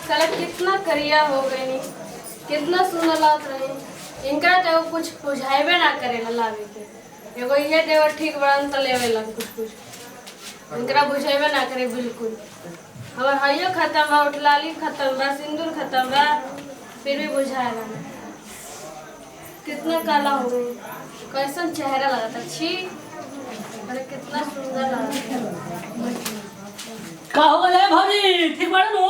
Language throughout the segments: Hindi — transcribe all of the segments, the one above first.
साला कितना करिया हो गए नी, कितना सुंदर लागत रही। इनका तो कुछ बुझाइबे ना करे ना लावे के। एगो ये देवर ठीक बड़न त लेवे ला कुछ इनकरा बुझाइबे ना करे बिल्कुल। हमर हइयो खत्म बा, उठलाली खत्म बा, सिंदूर खत्म बा, फिर भी बुझाएला ना। कितना काला हो गई, कैसन चेहरा लगता छी। अरे कितना सुंदर लगता। का हो गए भाभी? ठीक बाड़े नु?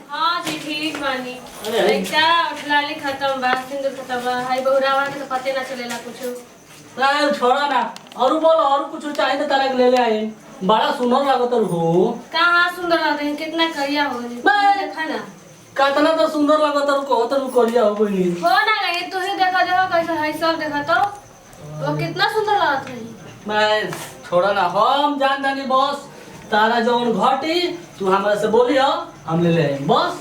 हाँ जी ठीक बानी। अरे क्या उठलाली खत्म बा, सिंदूर खत्म बा, हाई बहुरावा के तो पते ना चलेला कुछ। अरे छोड़ा ना, और बोलो और कुछ चाहिए तो तारा के ले ले आए। बड़ा सुंदर लागत हो। कहाँ सुंदर लगता है, कितना करिया हो गई देखा ना। कितना तो सुंदर लागत हो, कहत हो करिया हो गई। हो ना गई तू ही देखा देखा कैसा है सब देखा तो वो कितना सुंदर लगत रही। मैं छोड़ा ना, हम जान जानी बस तारा जौन घटी तू हमरा से बोली हो, हम ले ले आए बस।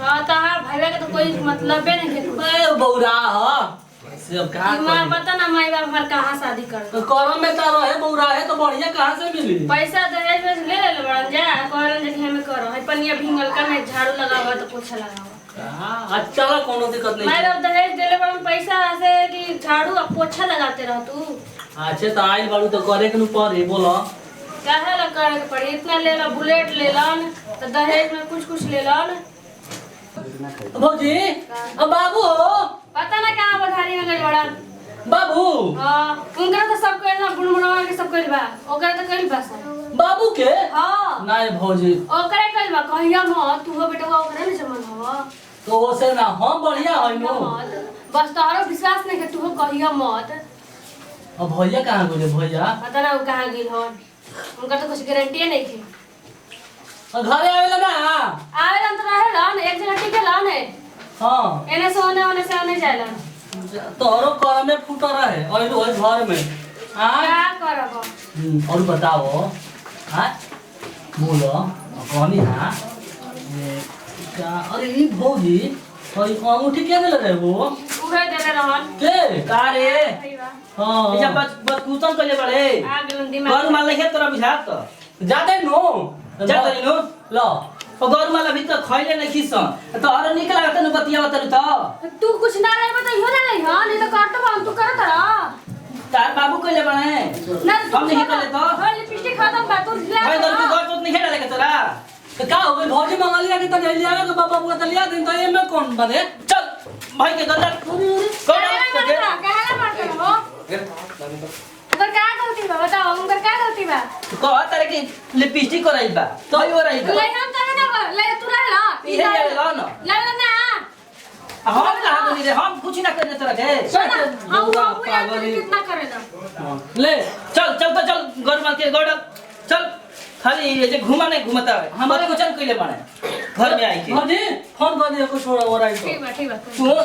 हाँ तहार भैया के तो कोई मतलब नहीं है। मैं बौरा हो सब कहां मां पता ना माई बाप हमार कहाँ शादी कर तो करम में तारो है बौरा है तो बढ़िया कहां से मिली? पैसा दहेज में ले ले बड़न जा कहलन जे हमें करो है पनिया भींगल का में झाड़ू लगावा तो पोछा लगावा। हां अच्छा ला कोनो दिक्कत नहीं। माई बाप दहेज देले बड़न पैसा से कि झाड़ू और पोछा लगाते रह तू। अच्छे तो आई बाड़ू तो करे के नु पड़ी बोलो। काहे ला करे के पड़ी, इतना ले ला बुलेट ले लन तो दहेज में कुछ ले लन। भौजी अब बाबू हो पता ना कहाँ बधारी में गई बड़न बाबू। हां उनका तो सब कहला बुनमुनवा के सब कहल बा, ओकरा तो कहल बा सब बाबू के। हां नहीं भौजी ओकरे कहल बा कहिया मत तू हो बेटा ओकरे ने जमन हवा तो ओसे ना हम बढ़िया है नु। बस तोहरो विश्वास नहीं कि तू हो कहिया मत। अब भैया कहां गेले भैया? पता ना वो कहाँ गेल हन, उनका तो कुछ गारंटी नहीं थी। घरे आवेला ना? आवेलन तो रहेलन, एक जगह टिकेलन है। हां एने से ओने जालन। तोरो कर में फूट रहे ओइलो है घर में। हां क्या करब? और बताओ हां बोलो कौन हां का? अरे ई भौजी और अंगूठी के देले रे वो? उहे देले रहन के का रे? हां अच्छा बस कुतन कइले बड़े आ गेलन दिमाग गौर माल लेखे तोरा बुझात त जाते नो जाते नु लो ओ गौर माल अभी तक खइले नहीं खिसन तो और निकल लागत नु बतिया तनु त तू कुछ ना रहे बता इहो ना रही हां नहीं तो काटब हम तू करत रह। तार बाबू कइले बड़े ना हम नहीं कइले तो हां लिपस्टिक खत्म बा तू ले भाई गौर के गौर तो नहीं खेला लेके तोरा तो का हो गई भौजी मंगलिया के तो ले आवे के बाबा बुआ तो लिया दिन तो ए में कौन बने? चल भाई के गल्ला कहला मारते हो उधर क्या गलती बा बताओ, उधर क्या गलती बा? कह तारे की लिपस्टिक कराई बा तो ही हो रही बा ले हम तने ना ले तू रह ला ई है ये ला ना ले ना हम कहा बोली रे हम कुछ ना करने तोरा के हम वो कितना करेला ले चल चल तो चल गौर माल के गौर चल खाली ये जे घुमा नहीं घुमाता है हमारे कुछ कइले बने घर में आई के भौजी फोन कर दियो कुछ छोड़ा हो रहा है ठीक बा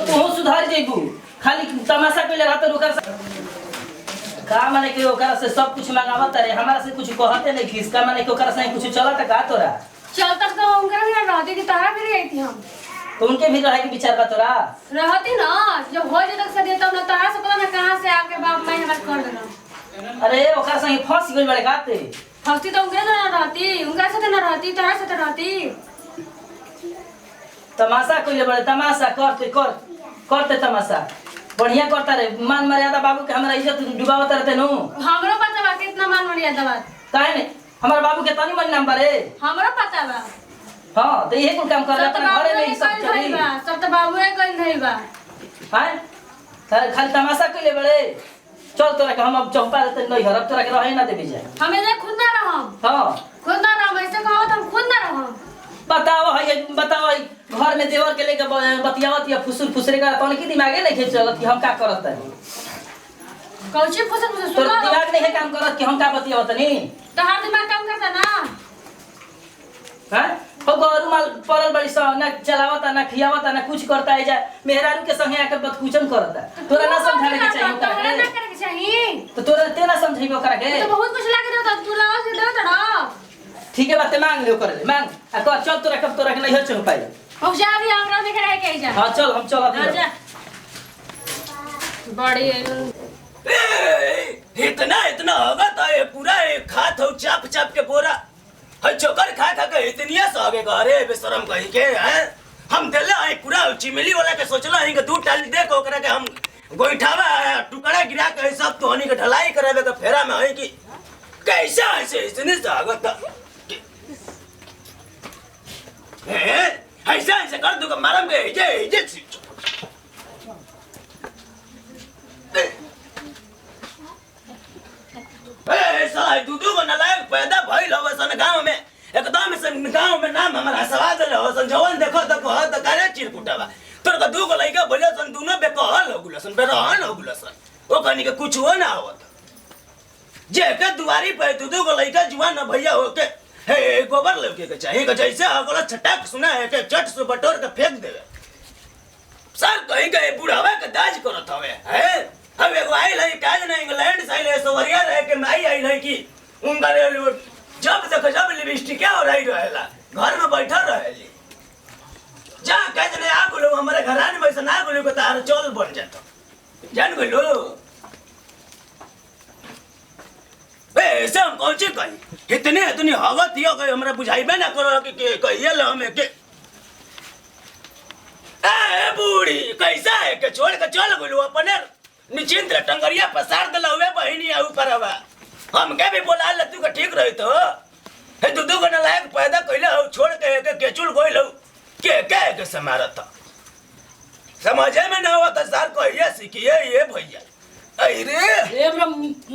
तू सुधार जेबू खाली तमाशा कइले रहत रुकर का माने के ओकरा से सब कुछ मंगावत रे हमरा से कुछ कहते नहीं खिस का माने के ओकरा से कुछ चलत का तोरा चल तक तो उनका भी ना रहती कि तारा भी आई थी हम तो उनके भी रहे के विचार बा तोरा रहती ना जब हो जे तक से देता ना तारा से पता ना कहां से आके बाप मैं हमार कर देना। अरे ओकरा से फंस गइल बड़े गाते फस्ती तो उनके ना रहती, उनका से ना रहती, तारा से रहती। तमाशा कइले बड़े तमाशा करते तमाशा बढ़िया करता रे मान मर्यादा बाबू के हमरा इज्जत डुबावत रहते नु हमरो पता बा कितना मान मर्यादा बा काहे ने हमार बाबू के तनी मन नंबर है हमरो पता बा। हां तो यही कुल काम कर सब तो अपने घरे में ही सब बाबू चली बा, सब तो बाबूए कइल नहीं बा। हां खाली तमाशा कइले बड़े चल तोरा के हम अब चौपा रहते नहीं घर अब तोरा के रहे ना देबे जा हमें जे खुद ना रहम, हां खुद ना रहम ऐसे कहो तो हम खुद ना रहम। बताओ है घर में देवर के लेके बतियावत या फुसुर फुसरे का तोन की दिमागे नहीं चलत कि हम का करत है कौची फुसर फुसर तो सुनो दिमाग नहीं है काम करत कि हम का बतियावत नहीं तो हर दिमाग काम करता ना। हां हो गौरू माल परल बड़ी सा ना चलावता ना खियावता ना कुछ करता है जा मेहरारू के संगे आके बदकुचन करता तोरा ना समझाने के चाहिए तोरा ना करे के चाहिए तो तोरा तेना समझाइबो करा के तो बहुत कुछ लाके देता तू लावा से देता ना। ठीक है बात मांग ले कर ले मांग आ कर चल तोरा कब तोरा के नहीं चल पाई हो जा भी हमरा देख रहे के जा। हां चल हम चल हां जा बड़ी इतना होगा तो ये पूरा खात हो चाप चाप के बोरा है चोकर खा खा के इतनी सागे घरे बेशरम कहीं के हैं हम देले है पूरा चिमली वाला के सोचला है कि 2 टाली दे के ओकरा के हम गोइठावा टुकड़ा गिरा के सब तो हनी के ढलाई करावे के फेरा में है कि कैसा ऐसे इतने स्वागत है ऐसा ऐसे कर दूंगा मारम के जे साला दूधू को नलायक पैदा भइल हो सन गांव में एकदम सन गांव में नाम हमारा सवाल हो सन जवान देखो तो कह तो करे चिरकुटावा तोर का दू को लइका बोले सन दोनों बेकहल हो गुलसन बेरहन हो गुलसन ओ कनी के कुछ हो ना होत जे के दुआरी पे दूधू को लइका जुआन भैया हो के हे गोबर लेके के चाहिए के जैसे अगला छटाक सुना है के चट से बटोर के फेंक देवे सर कहीं के बुढ़ावा के दाज करत हवे है अब एगो आइल है काज ना इंग्लैंड से आइल है सोवरिया रहे के माई आइल है कि उनका जब तक जब लिपस्टिक क्या हो रही रहेला घर में बैठा रहेली जा काज ने आ गुलो हमारे घराने में से ना गुलो को तार चल बन जाता जान गुलो ऐसे हम कौन सी कही इतनी हवा दियो कि हमरा बुझाइबे ना करो कि कहिए ल हमें के ए बूढ़ी कैसा है के छोड़ के चल गुलो अपने निश्चिंत टंगरिया पसार दल हुए बहिनी आ ऊपर हवा हम के भी बोला ल तू के ठीक रही तो हे दूधू को नलायक पैदा कइले हो छोड़ के केचुल गइल हो के समारत समझे में ना होता सर कहिए सीखिए ये भैया अरे ए बरा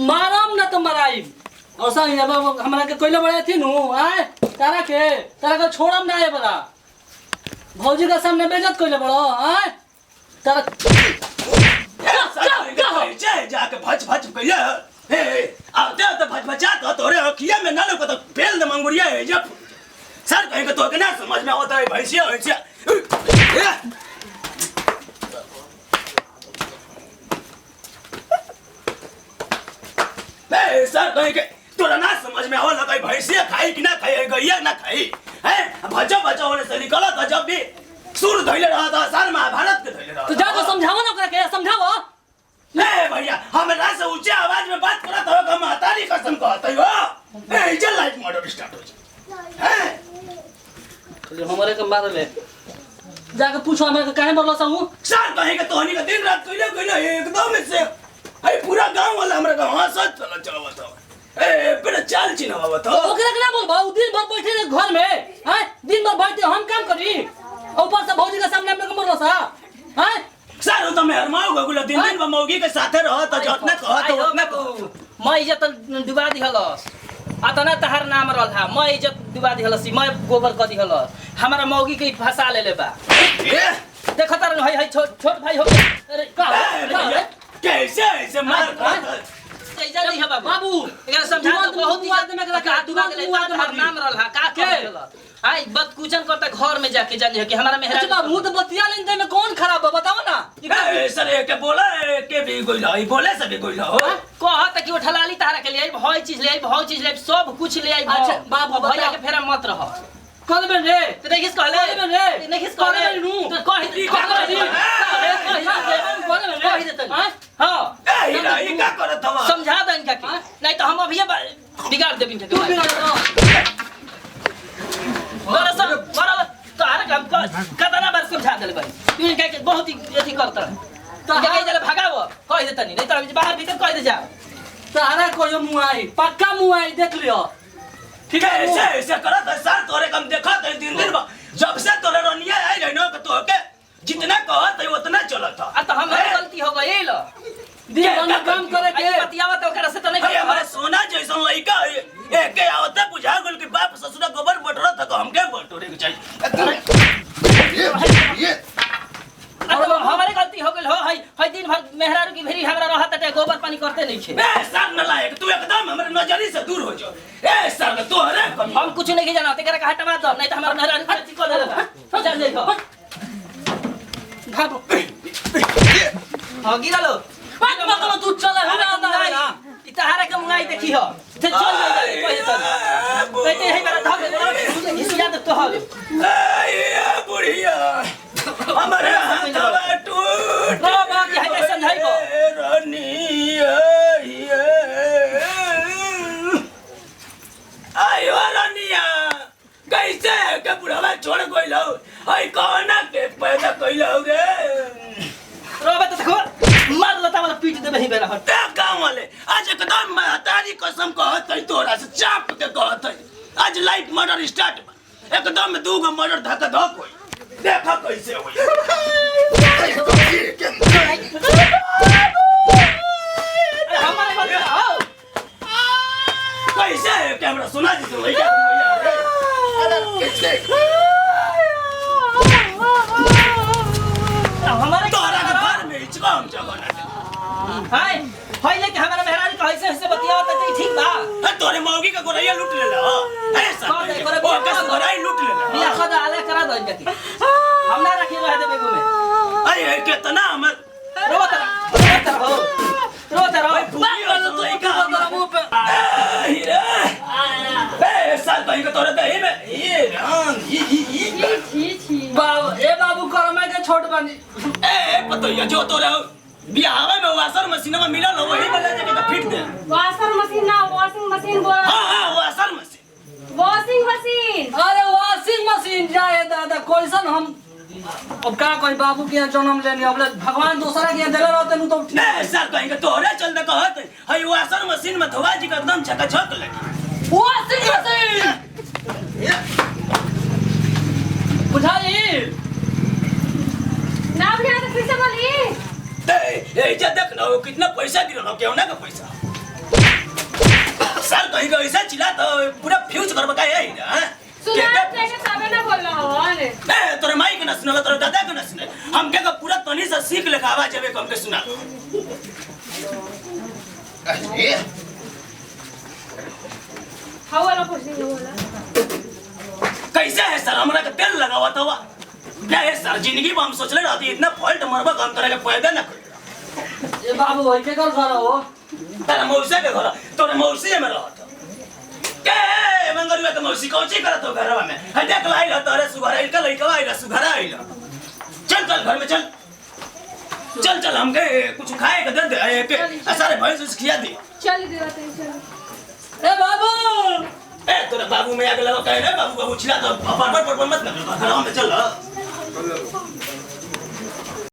मारम ना तो मराई औसा हमरा के कइले बड़े थी नु आए तारा के छोड़म ना ए बरा भौजी के सामने बेइज्जत कइले बड़ो आए तारा जाके भच भच कइले हे आते तो भच भचा तो तोरे अखिया में ना लोग तो पेल दे मंगुरिया है जब सर कहीं के तो के ना समझ में आता है भैंसिया सर कहीं के तोरा ना समझ में आवल लगा भैंसिया खाई कि ना खाई गैया ना खाई है भजा भजा होने से निकला था जब भी सुर धइले रहा था सर महाभारत के धइले रहा तो जाके समझाओ ना ओकरा के समझाओ नहीं भैया हमरा से ऊंचे आवाज में बात करत हो कि महतारी कसम कहत हो A equal life model start हो जाए हैं तो हमरे के मार ले जाके पूछो हमरा के काहे बोलला सहू सर कहे के तोहनी के दिन रात कइले एकदम से ए पूरा गांव वाला हमरा के हंसत चलत हो ए पर चाल चिन्हवा तो ओकरा के ना बोलबा उ दिन भर बैठे रहे घर में हैं दिन भर बैठे हम काम करी ऊपर से भौजी के सामने हम लोग बोलला सा हैं सर तो मैं हरमाऊ गगुला दिन दिन मौगी के साथे रह त जतना कहत उतना मैं इज्जत डुबा दिहलस अतना तहार नाम रहल मैं इज्जत डुबा दिहलस मैं गोबर क दिहलस हमारा मौगी के फंसा लेले बा देखत रह है छोट भाई हो अरे का कैसे ऐसे मार इज्जत नहीं है बाबू एकरा समझा तो बहुत इज्जत में का डुबा के नाम रहल का के आई बदकुचन करता घर में जाके जाने कि हमारा मेहरा बाबू तो बतिया लेने में कौन खराब है बताओ ना ए सर के बोला के भी गोइला ई बोले से भी गोइला हो कहत कि उठलाली तारा के लिए भई चीज ले सब कुछ ले आई अच्छा बाबू भैया के फेरा मत रह कल में रे तो देखिस कहले रे देखिस कहले नु तो कहि दे हां ई का करत हवा समझा दे इनका कि नहीं तो हम अभी बिगाड़ देब इनके तू बिगाड़ बरसर बराबर तो हर काम कतना बार समझा देले भाई तू इनका के बहुत ही अथी करता तो जगह जले भगाओ कहि दे तनी नहीं तो बाहर भीतर कहि दे जा तारा कोई मुआई पक्का मुआई देख लियो ठीक है ऐसे करत है सर तोरे कम देखत है दिन दिन जब से तोरे रनिया आई रही न तो के जितना कहत है उतना चलत है आ तो हमारी गलती हो गई ल दिन भर काम करे के बतियावा तो ओकरा से तो नहीं हमारे सोना जैसन लइका है के आवते बुझा गेल कि बाप ससुरा गोबर बटरत है हम के बटोरे के चाहिए ये हमारी गलती हो गई हो है दिन भर मेहरारू की भेरी हमरा रहत है गोबर पानी करते नहीं छे ए सर न लायक तू एकदम हमरे नजरी से दूर हो जा ए सर तोहरे हम कुछ नहीं जाना तेरा का हटवा दो नहीं तो हमारा मेहरारू खेती कर देगा चल देखो भागो हां गिरा लो बात मतलब तू चल हमरा ना इतहारा के मुंगाई देखी हो ते चल जाई पहिले तो कहते है मेरा धक इस याद तो हो ए बुढ़िया हमारे हाथ टूट रो बाकी है कैसे समझाइबो रनिया आयो रनिया कैसे के बुढ़वा छोड़ गइलो आई कहना के कइले हो रे रोबे तो देखो मार लता वाला पीट देबे ही बेरा हट ते गाँव वाले आज एकदम महतारी कसम कहत है तोरा से चाप के कहत है आज लाइफ मर्डर स्टार्ट एकदम 2 गो मर्डर धक धक होई देखा कैसे होई हमारे बात आओ कैसे है कैमरा सुना जी सुन क्या हमारे तोरा के घर में इचकम जगह हाय हाय लेके हमारा मेहराज का ऐसे ऐसे बतियावत है ठीक बा ना तोरे मौगी का गोरैया लूट ले ला है कौन है? सब वो का गोराई लूट ले ला बिया खुद आले करा दो इनके हम ना रखे रह दे बेगू में अरे कितना हमर रोता रहो पूरी और लड़का मुंह पे हीरे ए साल कहीं का तोरे दही में ये राम छी बाबू ए बाबू करमे के छोट बनी ए पतोया जो तोरे बियाह में वाशर मशीन में मिलल हो वही वाला जगह का फिट दे वॉशिंग मशीन ना वॉशिंग मशीन बोल हां वाशर मशीन वॉशिंग मशीन अरे वॉशिंग मशीन जाए दादा कैसन हम अब का कोई बाबू के जन्म लेनी अब भगवान दूसरा के देले रहते नु तो ए साल कहीं का तोरे चल दे कहत हई वाशर मशीन में धोवा जी का एकदम झकझक लगी वॉशिंग मशीन बुझाई ना बुझा तो फिर से बोली ए इज्जत देख ना कितना पैसा गिरल हो केहू ना का पैसा साल कहीं का ऐसा चिल्ला तो पूरा फ्यूज करबा का है हां सुना देखे तबे ना बोल रहा हो ने ए तोरे माई के न सुनल तोरे दादा के न सुने हमके का पूरा तनी से सीख लेके आवाज आवे कम के सुना हाउ वाला कुछ नहीं बोला कैसे है सर हमरा के तेल लगावा तो क्या है सर जिंदगी में हम सोचले रहती इतना फॉल्ट मरबा काम करे के फायदा ना कर ए बाबू होई के कर घर हो तेरा मौसी के घर तोरे मौसी में रहत के मंगरुआ के मौसी कौची करत हो घरवा में है देख लाई ल तोरे सुघर आइल का लइका आइल सुघर आइल चल चल घर में चल चल चल हमके कुछ खाए के दे दे के सारे भैंस खिया दे चल देवा तो चल ए बाबू ए तोरे बाबू में आग लगा कहे रे बाबू बाबू छिला तो पर मत कर घर में चल